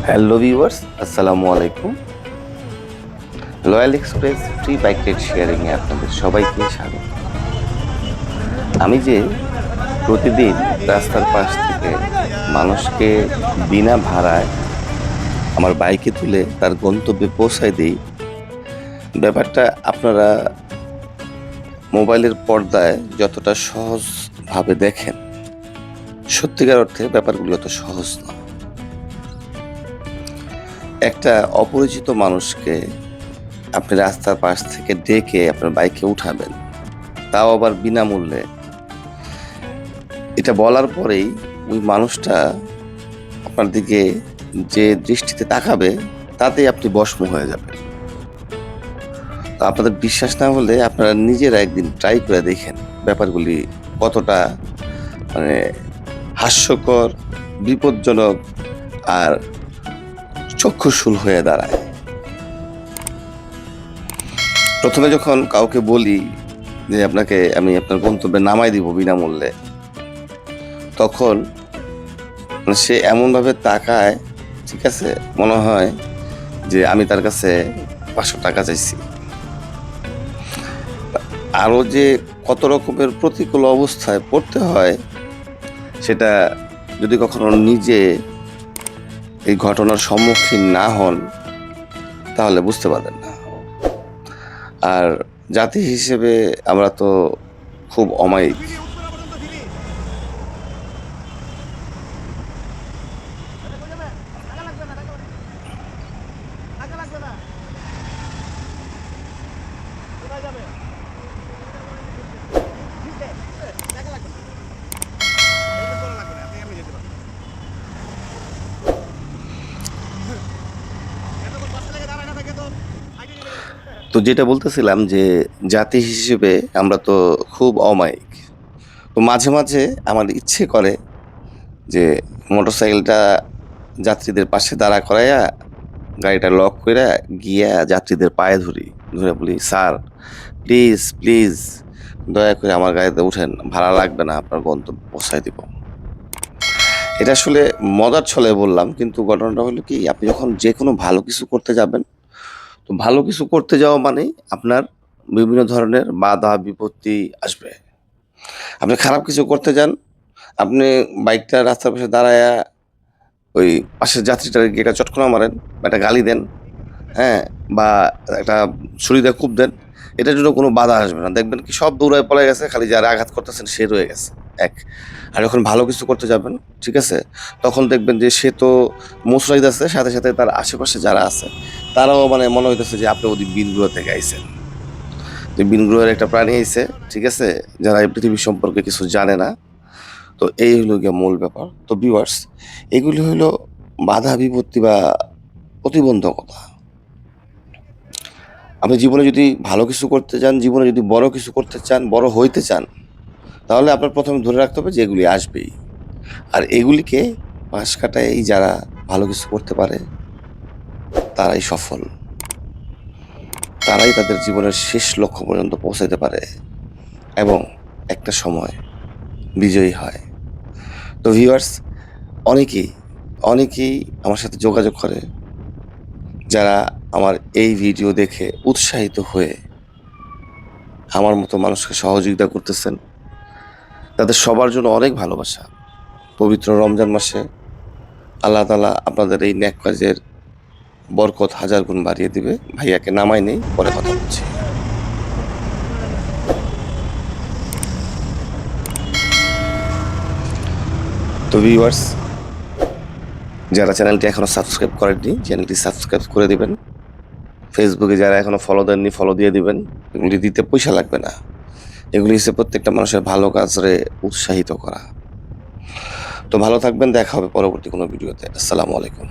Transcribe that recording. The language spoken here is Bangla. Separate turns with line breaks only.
হ্যালো ভিউয়ার্স, আসসালামু আলাইকুম। Royal Express free bike ride শেয়ারিংয়ে আপনাদের সবাইকে স্বাগত। আমি যে প্রতিদিন রাস্তার পাশ থেকে মানুষকে বিনা ভাড়ায় আমার বাইকে তুলে তার গন্তব্যে পৌঁছায় দিই, ব্যাপারটা আপনারা মোবাইলের পর্দায় যতটা সহজভাবে দেখেন, সত্যিকার অর্থে ব্যাপারগুলো তো সহজ না। একটা অপরিচিত মানুষকে আপনি রাস্তার পাশ থেকে ডেকে আপনার বাইকে উঠাবেন, তাও আবার বিনামূল্যে। এটা বলার পরেই ওই মানুষটা আপনার দিকে যে দৃষ্টিতে তাকাবে, তাতেই আপনি বশম হয়ে যাবেন। তো আপনাদের বিশ্বাস না হলে আপনারা নিজেরা একদিন ট্রাই করে দেখেন ব্যাপারগুলি কতটা মানে হাস্যকর, বিপজ্জনক আর চক্ষুশূল হয়ে দাঁড়ায়। প্রথমে যখন কাউকে বলি যে আপনাকে আমি আপনার গন্তব্যে নামাই দিব বিনামূল্যে, তখন সে এমনভাবে তাকায়, ঠিক আছে, মনে হয় যে আমি তার কাছে 500 টাকা চাইছি। আরও যে কত রকমের প্রতিকূল অবস্থায় পড়তে হয়, সেটা যদি কখনো নিজে এই ঘটনার সম্মুখীন না হন, তাহলে বুঝতে পারবেন না। আর জাতি হিসেবে আমরা তো খুব অমায়িক। তো যেটা বলতেছিলাম যে জাতি হিসেবে আমরা তো খুব অমায়িক। তো মাঝে মাঝে আমার ইচ্ছে করে যে মোটরসাইকেলটা যাত্রীদের পাশে দাঁড়া করাইয়া গাড়িটা লক কইরা গিয়া যাত্রীদের পায়ে ধরি, ধরে বলি, স্যার প্লিজ প্লিজ দয়া করে আমার গাড়িতে উঠেন, ভাড়া লাগবে না, আপনার গন্তব্যে পৌঁছায় দিব। এটা আসলে মজার ছলে বললাম, কিন্তু ঘটনাটা হলো কি, আপনি যখন যে কোনো ভালো কিছু করতে যাবেন, তো ভালো কিছু করতে যাওয়া মানেই আপনার বিভিন্ন ধরনের বাধা বিপত্তি আসবে। আপনি খারাপ কিছু করতে যান, আপনি বাইকটা রাস্তার পাশে দাঁড়ায়া ওই পাশের যাত্রীটাকে গিয়ে একটা চটকনা মারেন বা একটা গালি দেন, হ্যাঁ? বা একটা ছুরি দিয়ে কোপ দেন, এটার জন্য কোনো বাধা আসবে না। দেখবেন কি সব দৌড়ায় পলায় গেছে, খালি যারা আঘাত করতেছেন সে রয়ে গেছে, এক। আর যখন ভালো কিছু করতে যাবেন, ঠিক আছে? তখন দেখবেন যে সে তো মুচড়াইতেছে, সাথে সাথে তার আশেপাশে যারা আছে, তারাও মানে মনে হইতেছে যে আপনি ওদিক বীরগ্রহ থেকে আইছেন। যে বীরগ্রহের একটা প্রাণী আইছে, ঠিক আছে? যারা এই পৃথিবী সম্পর্কে কিছু জানে না। তো এই হইলো গিয়ে মূল ব্যাপার। তো ভিউয়ার্স, এগুলি হইলো বাধা বিপত্তি বা প্রতিবন্ধকতা। আপনি জীবনে যদি ভালো কিছু করতে চান, জীবনে যদি বড় কিছু করতে চান, বড় হইতে চান, তাহলে আপনার প্রথমে ধরে রাখতে হবে যে এগুলি আসবেই। আর এগুলিকে পাশ কাটায় যারা ভালো কিছু করতে পারে, তারাই সফল। তারাই তাদের জীবনের শেষ লক্ষ্য পর্যন্ত পৌঁছাতে পারে এবং একটা সময় বিজয়ী হয়। তো ভিউয়ার্স, অনেকেই অনেকেই আমার সাথে যোগাযোগ করে, যারা আমার এই ভিডিও দেখে উৎসাহিত হয়ে আমার মতো মানুষকে সহযোগিতা করতেছেন। তাদের সবার জন্য অনেক ভালোবাসা। পবিত্র রমজান মাসে আল্লাহ তাআলা আপনাদের এই নেক কাজের বরকত হাজার গুণ বাড়িয়ে দিবে। ভাইয়াকে নামাই নেই, পরে কথা বলছি। তো ভিউয়ার্স, যারা চ্যানেলটি এখনো সাবস্ক্রাইব করেননি, চ্যানেলটি সাবস্ক্রাইব করে দিবেন। ফেসবুকে যারা এখনো ফলো দেননি, ফলো দিয়ে দিবেন। এগুলি দিতে পয়সা লাগবে না। এগুলি হচ্ছে প্রত্যেকটা মানুষের ভালো কাজে উৎসাহিত করা। তো ভালো থাকবেন, দেখা হবে পরবর্তী কোনো ভিডিওতে। আসসালামু আলাইকুম।